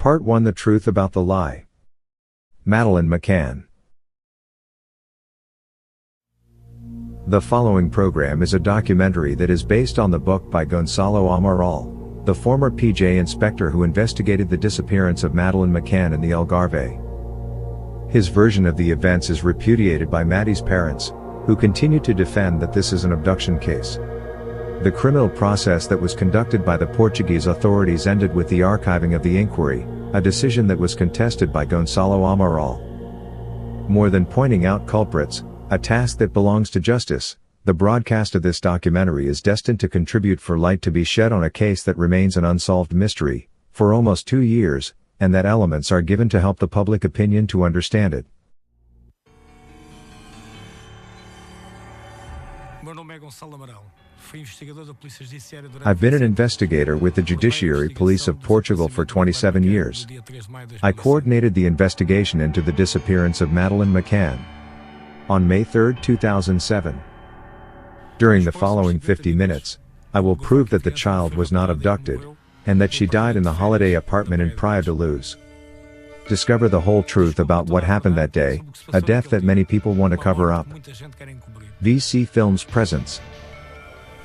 Part 1: The Truth About the Lie. Madeline McCann. The following program is a documentary that is based on the book by Gonçalo Amaral, the former PJ inspector who investigated the disappearance of Madeline McCann in the Algarve. His version of the events is repudiated by Maddie's parents, who continue to defend that this is an abduction case. The criminal process that was conducted by the Portuguese authorities ended with the archiving of the inquiry, a decision that was contested by Gonçalo Amaral. More than pointing out culprits, a task that belongs to justice, the broadcast of this documentary is destined to contribute for light to be shed on a case that remains an unsolved mystery, for almost 2 years, and that elements are given to help the public opinion to understand it. I've been an investigator with the Judiciary Police of Portugal for 27 years. I coordinated the investigation into the disappearance of Madeline McCann. On May 3, 2007. During the following 50 minutes, I will prove that the child was not abducted, and that she died in the holiday apartment in Praia da Luz. Discover the whole truth about what happened that day, a death that many people want to cover up. VC Films presents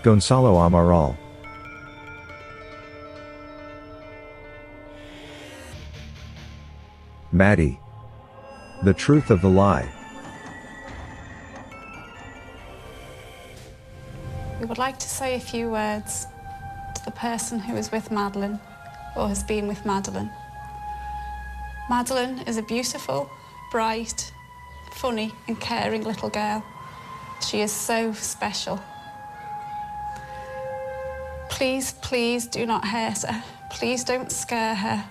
Gonçalo Amaral. Maddie. The Truth of the Lie. We would like to say a few words to the person who is with Madeline, or has been with Madeline. Madeline is a beautiful, bright, funny and caring little girl. She is so special. Please, please do not hurt her. Please don't scare her.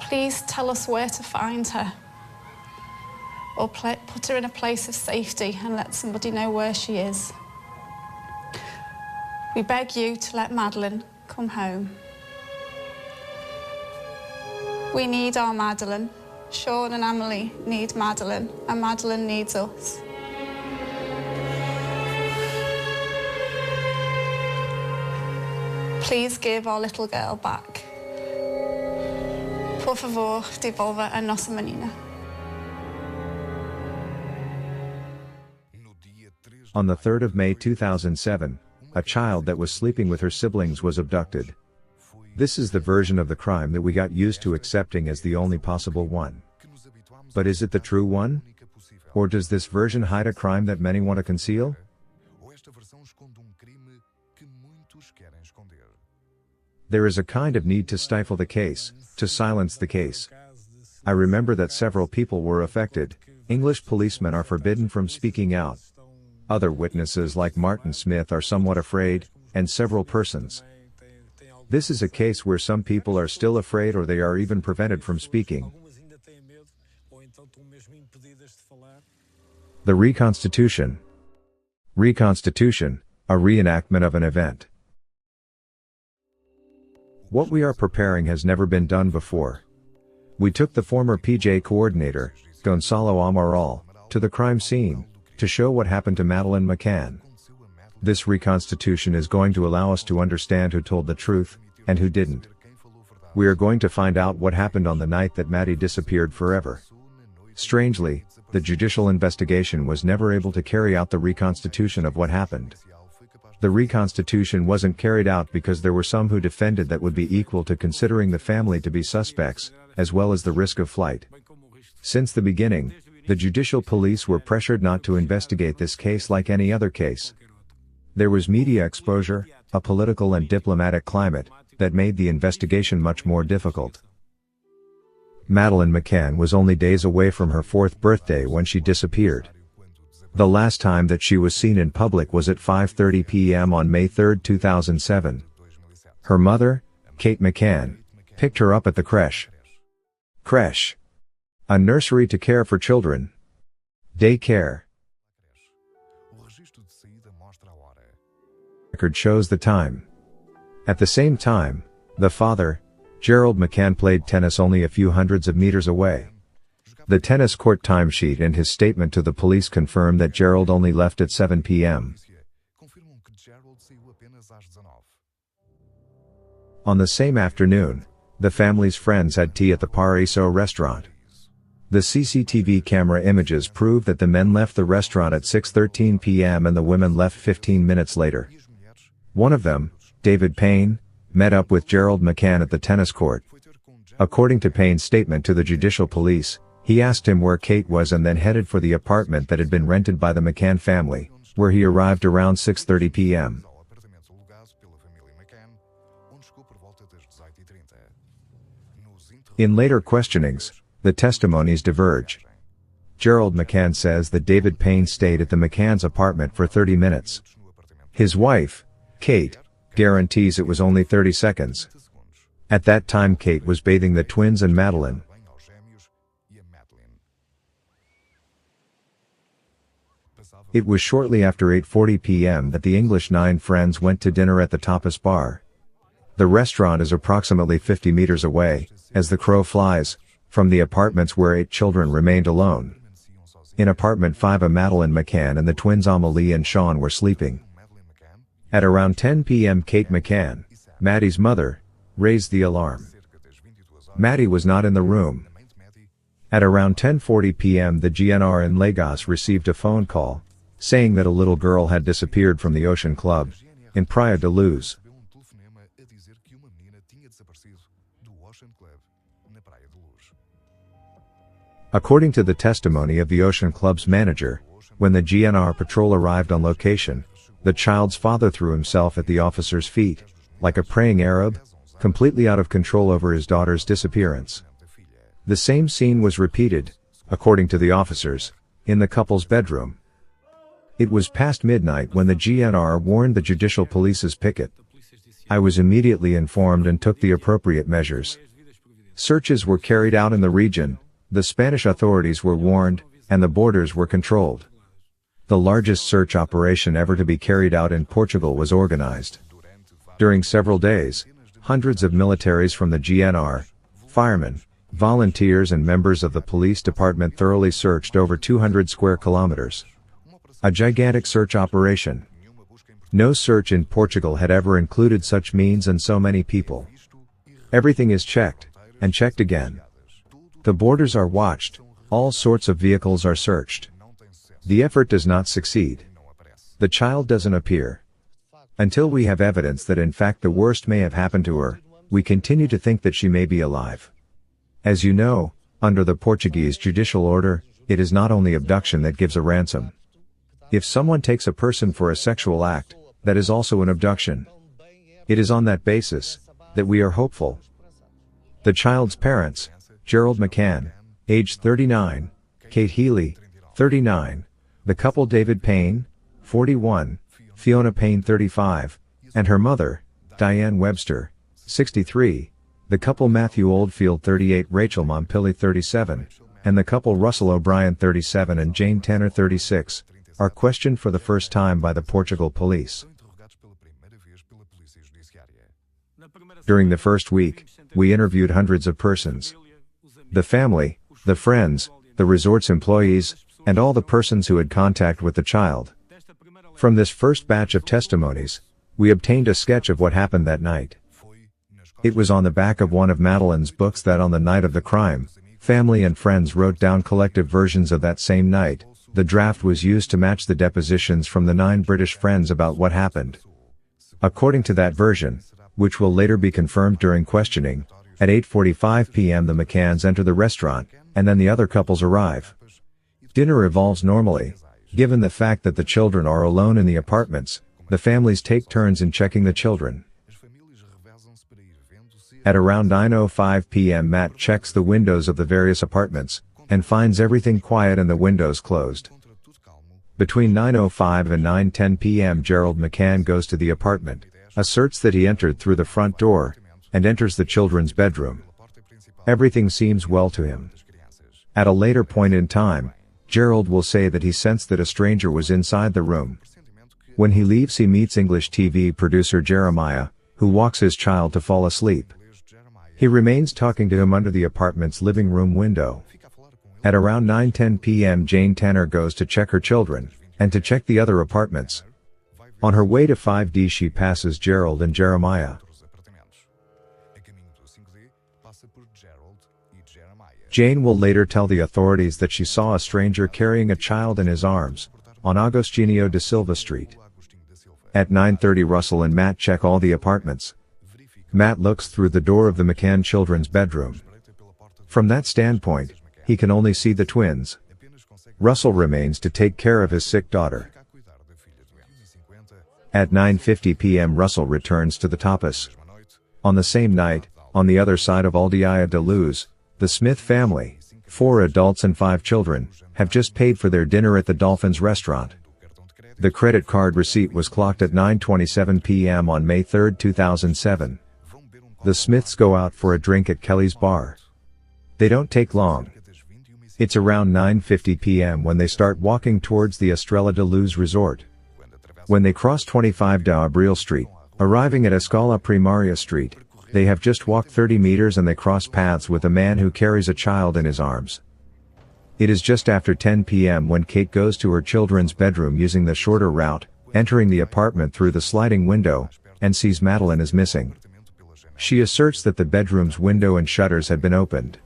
Please tell us where to find her. Or put her in a place of safety and let somebody know where she is. We beg you to let Madeline come home. We need our Madeline. Sean and Emily need Madeline, and Madeline needs us. Please give our little girl back. Por favor, devolva a nossa menina. On the 3rd of May 2007, a child that was sleeping with her siblings was abducted. This is the version of the crime that we got used to accepting as the only possible one. But is it the true one? Or does this version hide a crime that many want to conceal? There is a kind of need to stifle the case, to silence the case. I remember that several people were affected. English policemen are forbidden from speaking out. Other witnesses like Martin Smith are somewhat afraid, and several persons. This is a case where some people are still afraid or they are even prevented from speaking. The reconstitution. Reconstitution, a reenactment of an event. What we are preparing has never been done before. We took the former PJ coordinator, Gonçalo Amaral, to the crime scene, to show what happened to Madeline McCann. This reconstitution is going to allow us to understand who told the truth, and who didn't. We are going to find out what happened on the night that Maddie disappeared forever. Strangely, the judicial investigation was never able to carry out the reconstitution of what happened. The reconstitution wasn't carried out because there were some who defended that would be equal to considering the family to be suspects, as well as the risk of flight. Since the beginning, the judicial police were pressured not to investigate this case like any other case. There was media exposure, a political and diplomatic climate, that made the investigation much more difficult. Madeline McCann was only days away from her 4th birthday when she disappeared. The last time that she was seen in public was at 5:30 p.m. on May 3, 2007. Her mother, Kate McCann, picked her up at the creche. Creche. A nursery to care for children. Daycare. Record shows the time. At the same time, the father, Gerald McCann, played tennis only a few hundreds of meters away. The tennis court timesheet and his statement to the police confirm that Gerald only left at 7 p.m. On the same afternoon, The family's friends had tea at the Paraiso restaurant. The CCTV camera images prove that the men left the restaurant at 6:13 p.m. and the women left 15 minutes later. One of them, David Payne, met up with Gerald McCann at the tennis court. According to Payne's statement to the judicial police, he asked him where Kate was and then headed for the apartment that had been rented by the McCann family, where he arrived around 6:30 p.m. In later questionings, the testimonies diverge. Gerald McCann says that David Payne stayed at the McCann's apartment for 30 minutes. His wife, Kate, guarantees it was only 30 seconds. At that time Kate was bathing the twins and Madeline. It was shortly after 8:40 p.m. that the English 9 friends went to dinner at the Tapas Bar. The restaurant is approximately 50 meters away, as the crow flies, from the apartments where 8 children remained alone. In apartment 5, Madeline McCann and the twins Amelie and Sean were sleeping. At around 10 p.m. Kate McCann, Maddie's mother, raised the alarm. Maddie was not in the room. At around 10:40 p.m. the GNR in Lagos received a phone call, saying that a little girl had disappeared from the Ocean Club, in Praia de Luz. According to the testimony of the Ocean Club's manager, when the GNR patrol arrived on location, the child's father threw himself at the officer's feet, like a praying Arab, completely out of control over his daughter's disappearance. The same scene was repeated, according to the officers, in the couple's bedroom. It was past midnight when the GNR warned the judicial police's picket. I was immediately informed and took the appropriate measures. Searches were carried out in the region, the Spanish authorities were warned, and the borders were controlled. The largest search operation ever to be carried out in Portugal was organized. During several days, hundreds of militaries from the GNR, firemen, volunteers and members of the police department thoroughly searched over 200 square kilometers. A gigantic search operation. No search in Portugal had ever included such means and so many people. Everything is checked, and checked again. The borders are watched, all sorts of vehicles are searched. The effort does not succeed. The child doesn't appear. Until we have evidence that in fact the worst may have happened to her, we continue to think that she may be alive. As you know, under the Portuguese judicial order, it is not only abduction that gives a ransom. If someone takes a person for a sexual act, that is also an abduction. It is on that basis that we are hopeful. The child's parents, Gerald McCann, age 39, Kate Healy, 39, the couple David Payne, 41, Fiona Payne 35, and her mother, Diane Webster, 63, the couple Matthew Oldfield 38, Rachel Mompilli 37, and the couple Russell O'Brien 37 and Jane Tanner 36, are questioned for the first time by the Portugal police. During the first week, we interviewed hundreds of persons. The family, the friends, the resort's employees, and all the persons who had contact with the child. From this first batch of testimonies, we obtained a sketch of what happened that night. It was on the back of one of Madeline's books that on the night of the crime, family and friends wrote down collective versions of that same night. The draft was used to match the depositions from the 9 British friends about what happened. According to that version, which will later be confirmed during questioning, at 8:45 p.m. the McCanns enter the restaurant, and then the other couples arrive. Dinner evolves normally. Given the fact that the children are alone in the apartments, the families take turns in checking the children. At around 9:05 p.m. Matt checks the windows of the various apartments, and finds everything quiet and the windows closed. Between 9:05 and 9:10 p.m. Gerald McCann goes to the apartment, asserts that he entered through the front door, and enters the children's bedroom. Everything seems well to him. At a later point in time, Gerald will say that he sensed that a stranger was inside the room. When he leaves he meets English TV producer Jeremiah, who walks his child to fall asleep. He remains talking to him under the apartment's living room window. At around 9:10 p.m. Jane Tanner goes to check her children, and to check the other apartments. On her way to 5D she passes Gerald and Jeremiah. Jane will later tell the authorities that she saw a stranger carrying a child in his arms, on Agostinho de Silva Street. At 9:30 Russell and Matt check all the apartments. Matt looks through the door of the McCann children's bedroom. From that standpoint, he can only see the twins. Russell remains to take care of his sick daughter. At 9:50 p.m. Russell returns to the tapas. On the same night, on the other side of Aldeia de Luz, the Smith family, 4 adults and 5 children, have just paid for their dinner at the Dolphins restaurant. The credit card receipt was clocked at 9:27 p.m. on May 3, 2007. The Smiths go out for a drink at Kelly's bar. They don't take long. It's around 9:50 p.m. when they start walking towards the Estrela de Luz resort. When they cross 25 de Abril Street, arriving at Escala Primaria Street, they have just walked 30 meters and they cross paths with a man who carries a child in his arms. It is just after 10 p.m. when Kate goes to her children's bedroom using the shorter route, entering the apartment through the sliding window, and sees Madeline is missing. She asserts that the bedroom's window and shutters had been opened.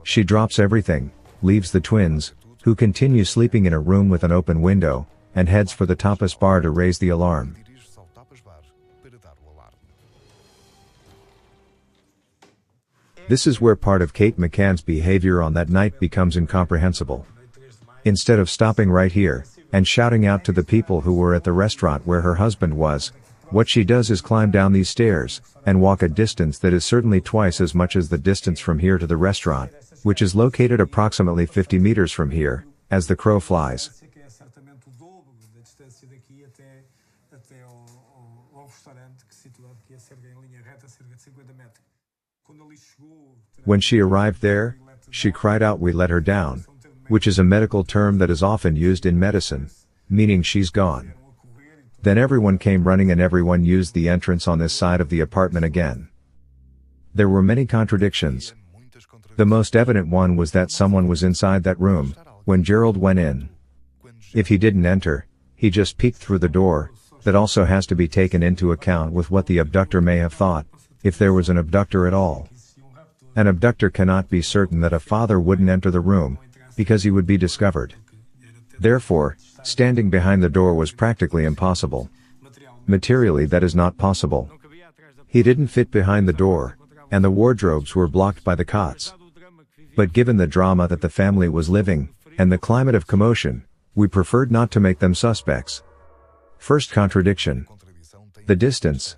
She drops everything, leaves the twins, who continue sleeping in a room with an open window, and heads for the tapas bar to raise the alarm. This is where part of Kate McCann's behavior on that night becomes incomprehensible. Instead of stopping right here, and shouting out to the people who were at the restaurant where her husband was, what she does is climb down these stairs, and walk a distance that is certainly twice as much as the distance from here to the restaurant, which is located approximately 50 meters from here, as the crow flies. When she arrived there, she cried out, "We let her down," which is a medical term that is often used in medicine, meaning she's gone. Then everyone came running and everyone used the entrance on this side of the apartment again. There were many contradictions. The most evident one was that someone was inside that room when Gerald went in. If he didn't enter, he just peeked through the door. That also has to be taken into account with what the abductor may have thought, if there was an abductor at all. An abductor cannot be certain that a father wouldn't enter the room, because he would be discovered. Therefore, standing behind the door was practically impossible. Materially, that is not possible. He didn't fit behind the door, and the wardrobes were blocked by the cots. But given the drama that the family was living, and the climate of commotion, we preferred not to make them suspects. First contradiction. The distance.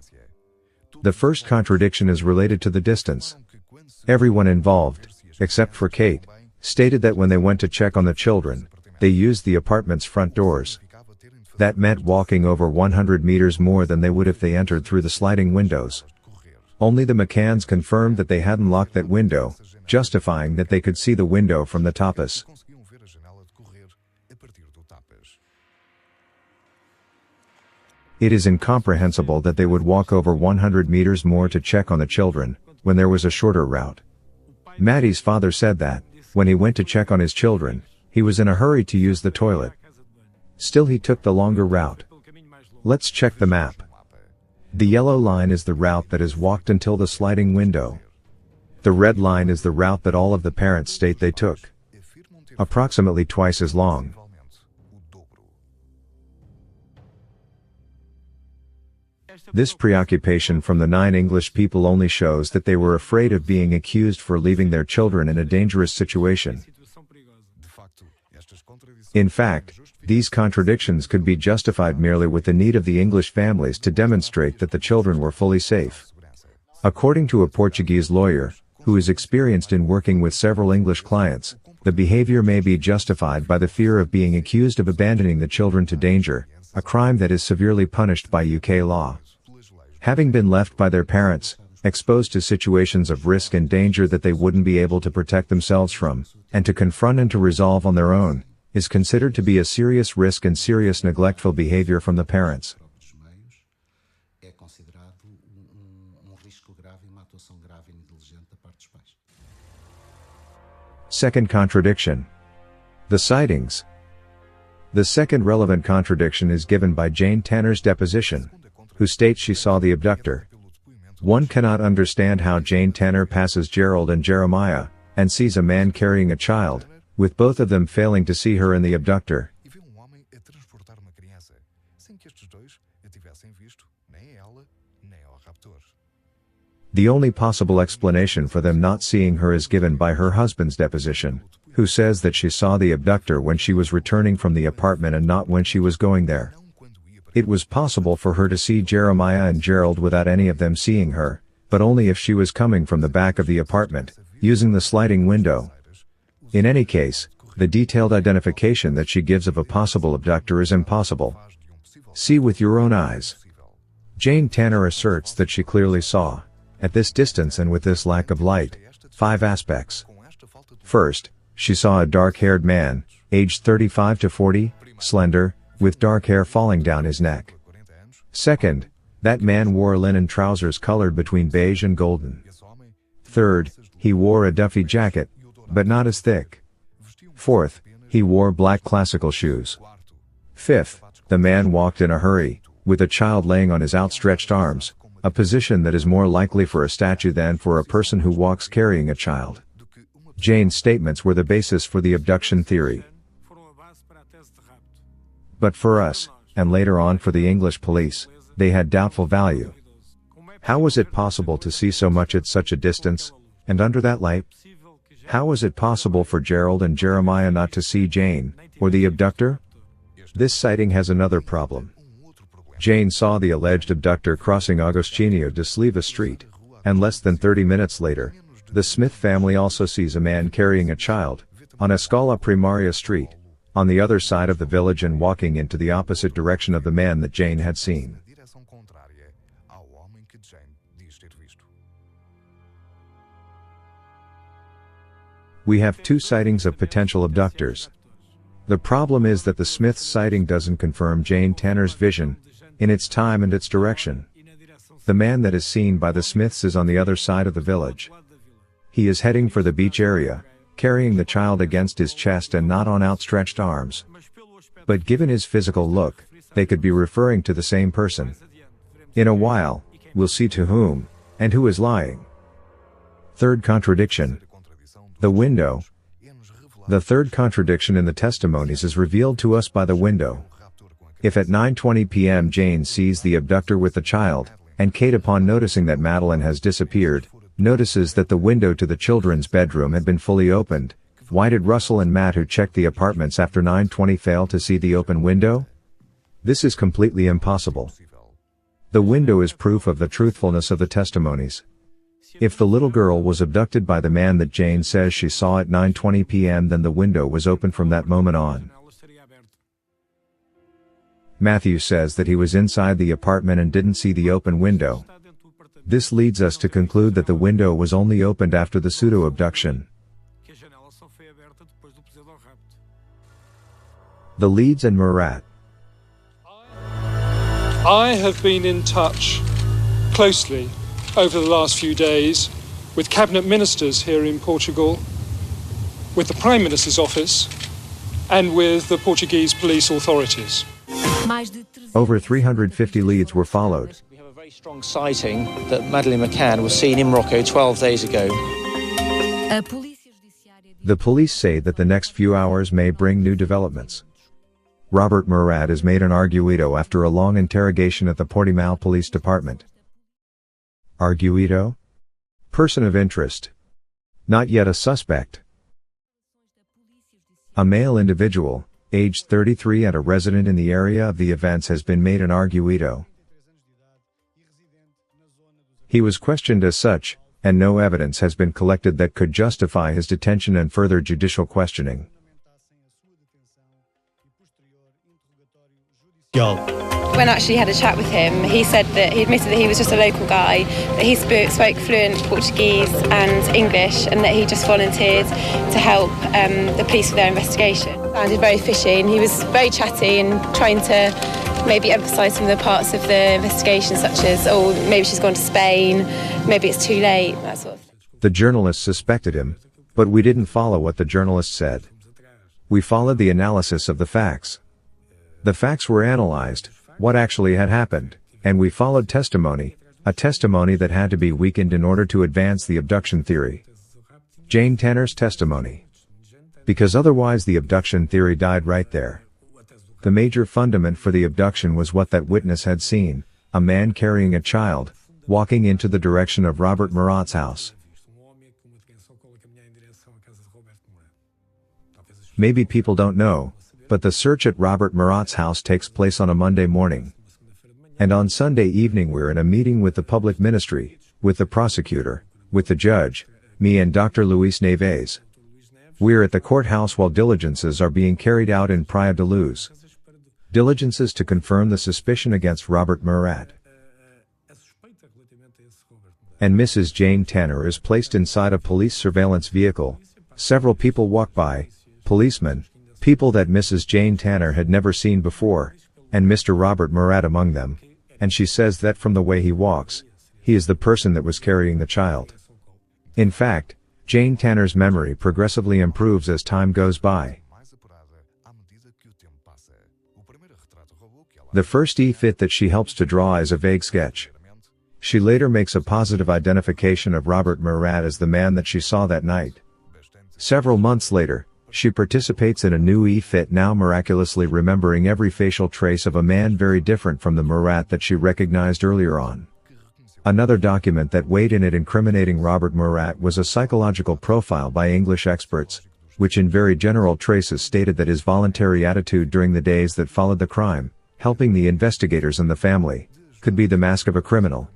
The first contradiction is related to the distance. Everyone involved, except for Kate, stated that when they went to check on the children, they used the apartment's front doors. That meant walking over 100 meters more than they would if they entered through the sliding windows. Only the McCanns confirmed that they hadn't locked that window, justifying that they could see the window from the tapas. It is incomprehensible that they would walk over 100 meters more to check on the children, when there was a shorter route. Maddie's father said that, when he went to check on his children, he was in a hurry to use the toilet. Still, he took the longer route. Let's check the map. The yellow line is the route that is walked until the sliding window. The red line is the route that all of the parents state they took. Approximately twice as long. This preoccupation from the 9 English people only shows that they were afraid of being accused for leaving their children in a dangerous situation. In fact, these contradictions could be justified merely with the need of the English families to demonstrate that the children were fully safe. According to a Portuguese lawyer, who is experienced in working with several English clients, the behavior may be justified by the fear of being accused of abandoning the children to danger, a crime that is severely punished by UK law. Having been left by their parents, exposed to situations of risk and danger that they wouldn't be able to protect themselves from, and to confront and to resolve on their own, is considered to be a serious risk and serious neglectful behavior from the parents. Second contradiction. The sightings. The second relevant contradiction is given by Jane Tanner's deposition, who states she saw the abductor. One cannot understand how Jane Tanner passes Gerald and Jeremiah, and sees a man carrying a child, with both of them failing to see her and the abductor. The only possible explanation for them not seeing her is given by her husband's deposition, who says that she saw the abductor when she was returning from the apartment and not when she was going there. It was possible for her to see Jeremiah and Gerald without any of them seeing her, but only if she was coming from the back of the apartment, using the sliding window. In any case, the detailed identification that she gives of a possible abductor is impossible. See with your own eyes. Jane Tanner asserts that she clearly saw, at this distance and with this lack of light, 5 aspects. First, she saw a dark-haired man, aged 35 to 40, slender, with dark hair falling down his neck. Second, that man wore linen trousers colored between beige and golden. Third, he wore a Duffy jacket, but not as thick. Fourth, he wore black classical shoes. Fifth, the man walked in a hurry, with a child laying on his outstretched arms, a position that is more likely for a statue than for a person who walks carrying a child. Jane's statements were the basis for the abduction theory. But for us, and later on for the English police, they had doubtful value. How was it possible to see so much at such a distance, and under that light? How was it possible for Gerald and Jeremiah not to see Jane, or the abductor? This sighting has another problem. Jane saw the alleged abductor crossing Agostinho de Sliva Street, and less than 30 minutes later, the Smith family also sees a man carrying a child, on Escala Primaria Street, on the other side of the village and walking into the opposite direction of the man that Jane had seen. We have 2 sightings of potential abductors. The problem is that the Smiths sighting doesn't confirm Jane Tanner's vision, in its time and its direction. The man that is seen by the Smiths is on the other side of the village. He is heading for the beach area, carrying the child against his chest and not on outstretched arms. But given his physical look, they could be referring to the same person. In a while, we'll see to whom, and who is lying. Third contradiction. The window. The third contradiction in the testimonies is revealed to us by the window. If at 9:20 p.m. Jane sees the abductor with the child, and Kate upon noticing that Madeline has disappeared, notices that the window to the children's bedroom had been fully opened, why did Russell and Matt who checked the apartments after 9:20 fail to see the open window? This is completely impossible. The window is proof of the truthfulness of the testimonies. If the little girl was abducted by the man that Jane says she saw at 9:20 p.m. then the window was open from that moment on. Matthew says that he was inside the apartment and didn't see the open window. This leads us to conclude that the window was only opened after the pseudo-abduction. The Leeds and Murat. I have been in touch closely over the last few days with cabinet ministers here in Portugal, with the Prime Minister's office, and with the Portuguese police authorities. Over 350 leads were followed. We have a very strong sighting that Madeline McCann was seen in Morocco 12 days ago. The police say that the next few hours may bring new developments. Robert Murat is made an arguido after a long interrogation at the Portimão Police Department. Arguido? Person of interest. Not yet a suspect. A male individual, aged 33 and a resident in the area of the events, has been made an arguido. He was questioned as such, and no evidence has been collected that could justify his detention and further judicial questioning. When I actually had a chat with him, he said that he admitted that he was just a local guy, that he spoke fluent Portuguese and English, and that he just volunteered to help the police with their investigation. Sounded very fishy, and he was very chatty and trying to maybe emphasise some of the parts of the investigation, such as, oh, maybe she's gone to Spain, maybe it's too late, that sort of thing. The journalists suspected him, but we didn't follow what the journalists said. We followed the analysis of the facts. The facts were analyzed, what actually had happened, and we followed testimony, a testimony that had to be weakened in order to advance the abduction theory. Jane Tanner's testimony. Because otherwise the abduction theory died right there. The major fundament for the abduction was what that witness had seen, a man carrying a child, walking into the direction of Robert Murat's house. Maybe people don't know, but the search at Robert Murat's house takes place on a Monday morning. And on Sunday evening we're in a meeting with the public ministry, with the prosecutor, with the judge, me and Dr. Luis Neves. We're at the courthouse while diligences are being carried out in Praia de Luz. Diligences to confirm the suspicion against Robert Murat. And Mrs. Jane Tanner is placed inside a police surveillance vehicle. Several people walk by, policemen, people that Mrs. Jane Tanner had never seen before, and Mr. Robert Murat among them, and she says that from the way he walks, he is the person that was carrying the child. In fact, Jane Tanner's memory progressively improves as time goes by. The first e-fit that she helps to draw is a vague sketch. She later makes a positive identification of Robert Murat as the man that she saw that night. Several months later, she participates in a new e-fit, now miraculously remembering every facial trace of a man very different from the Murat that she recognized earlier on. Another document that weighed in it incriminating Robert Murat was a psychological profile by English experts, which in very general traces stated that his voluntary attitude during the days that followed the crime, helping the investigators and the family, could be the mask of a criminal.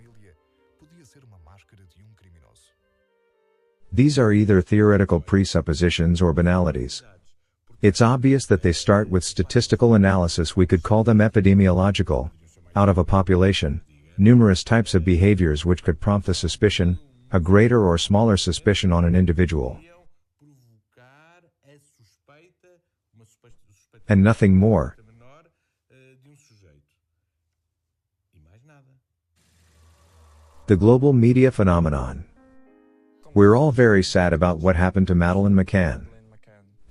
These are either theoretical presuppositions or banalities. It's obvious that they start with statistical analysis. We could call them epidemiological. Out of a population, numerous types of behaviors which could prompt the suspicion, a greater or smaller suspicion on an individual. And nothing more. The global media phenomenon. We're all very sad about what happened to Madeline McCann.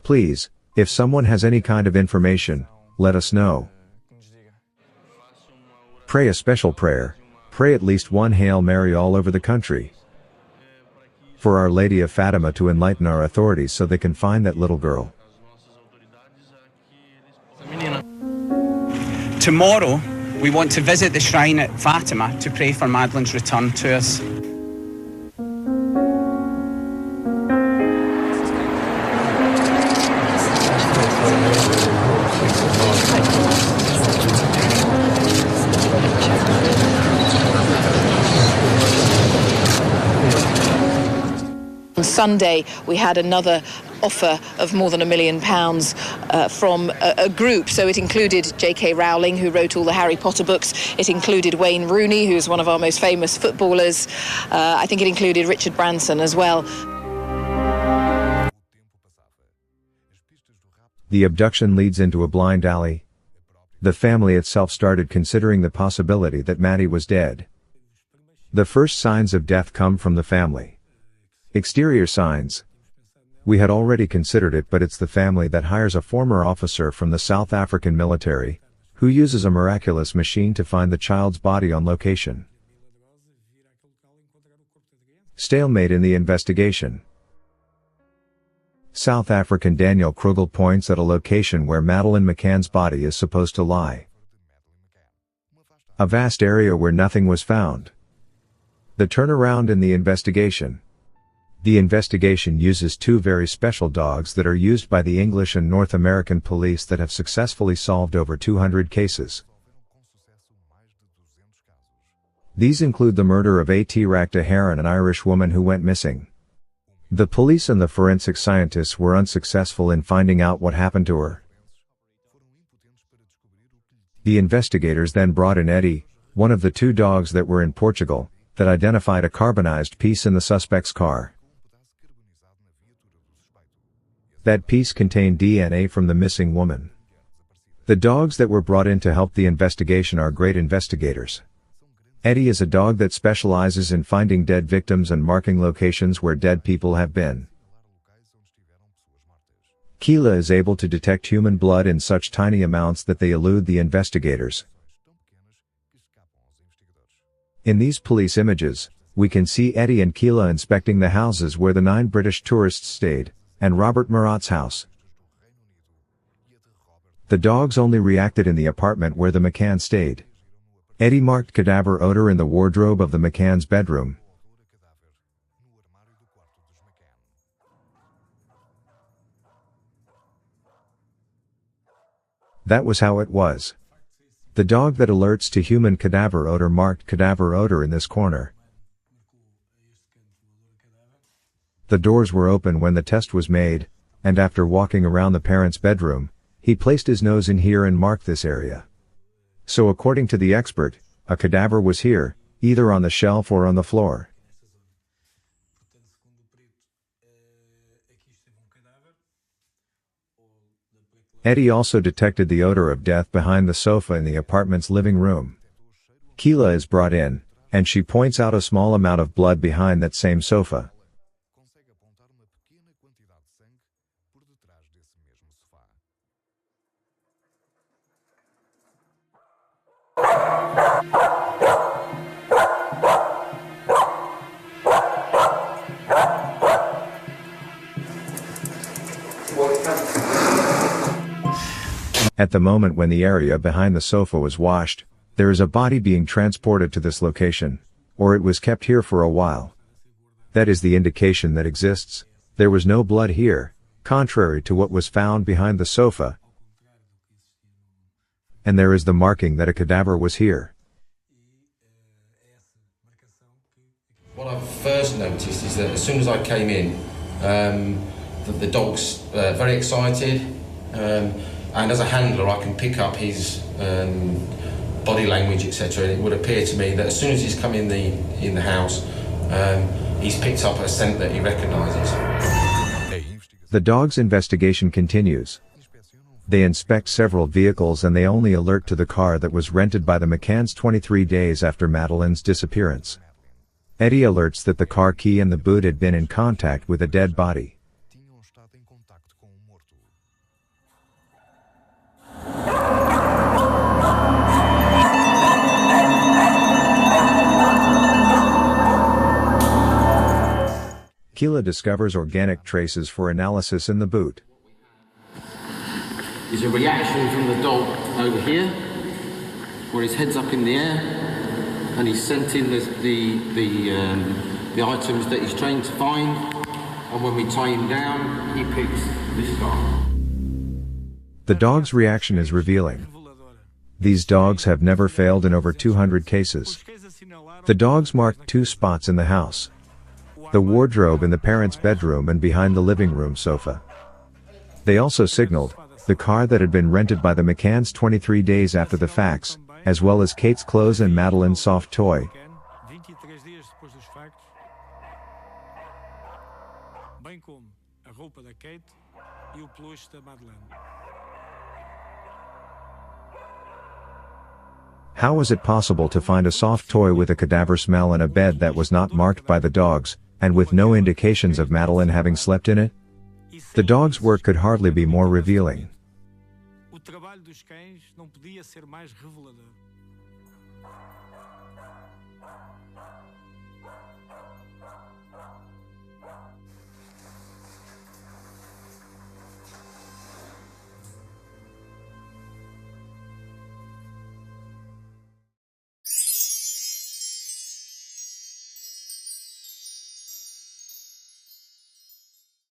Please, if someone has any kind of information, let us know. Pray a special prayer. Pray at least one Hail Mary all over the country. For Our Lady of Fatima to enlighten our authorities so they can find that little girl. Tomorrow, we want to visit the shrine at Fatima to pray for Madeline's return to us. On Sunday, we had another offer of more than £1 million from a group. So it included J.K. Rowling, who wrote all the Harry Potter books. It included Wayne Rooney, who's one of our most famous footballers. I think it included Richard Branson as well. The abduction leads into a blind alley. The family itself started considering the possibility that Maddie was dead. The first signs of death come from the family. Exterior signs. We had already considered it, but it's the family that hires a former officer from the South African military, who uses a miraculous machine to find the child's body on location. Stalemate in the investigation. South African Daniel Krugel points at a location where Madeline McCann's body is supposed to lie. A vast area where nothing was found. The turnaround in the investigation. The investigation uses two very special dogs that are used by the English and North American police that have successfully solved over 200 cases. These include the murder of A.T. Rachta Heron, an Irish woman who went missing. The police and the forensic scientists were unsuccessful in finding out what happened to her. The investigators then brought in Eddie, one of the two dogs that were in Portugal, that identified a carbonized piece in the suspect's car. That piece contained DNA from the missing woman. The dogs that were brought in to help the investigation are great investigators. Eddie is a dog that specializes in finding dead victims and marking locations where dead people have been. Keela is able to detect human blood in such tiny amounts that they elude the investigators. In these police images, we can see Eddie and Keela inspecting the houses where the 9 British tourists stayed, and Robert Murat's house. The dogs only reacted in the apartment where the McCann stayed. Eddie marked cadaver odor in the wardrobe of the McCann's bedroom. That was how it was. The dog that alerts to human cadaver odor marked cadaver odor in this corner. The doors were open when the test was made, and after walking around the parents' bedroom, he placed his nose in here and marked this area. So according to the expert, a cadaver was here, either on the shelf or on the floor. Eddie also detected the odor of death behind the sofa in the apartment's living room. Keela is brought in, and she points out a small amount of blood behind that same sofa. At the moment when the area behind the sofa was washed, there is a body being transported to this location, or it was kept here for a while. That is the indication that exists. There was no blood here, contrary to what was found behind the sofa. And there is the marking that a cadaver was here. What I first noticed is that as soon as I came in, the dog's very excited. And as a handler, I can pick up his body language, etc. And it would appear to me that as soon as he's come in the house, he's picked up a scent that he recognises. The dog's investigation continues. They inspect several vehicles and they only alert to the car that was rented by the McCanns 23 days after Madeline's disappearance. Eddie alerts that the car key and the boot had been in contact with a dead body. Keela discovers organic traces for analysis in the boot. There's a reaction from the dog over here, where his head's up in the air, and he's scenting the items that he's trained to find, and when we tie him down, he picks this guy. The dog's reaction is revealing. These dogs have never failed in over 200 cases. The dogs marked 2 spots in the house: the wardrobe in the parents' bedroom and behind the living room sofa. They also signaled the car that had been rented by the McCanns 23 days after the facts, as well as Kate's clothes and Madeline's soft toy. How was it possible to find a soft toy with a cadaver smell in a bed that was not marked by the dogs, and with no indications of Madeline having slept in it? The dog's work could hardly be more revealing.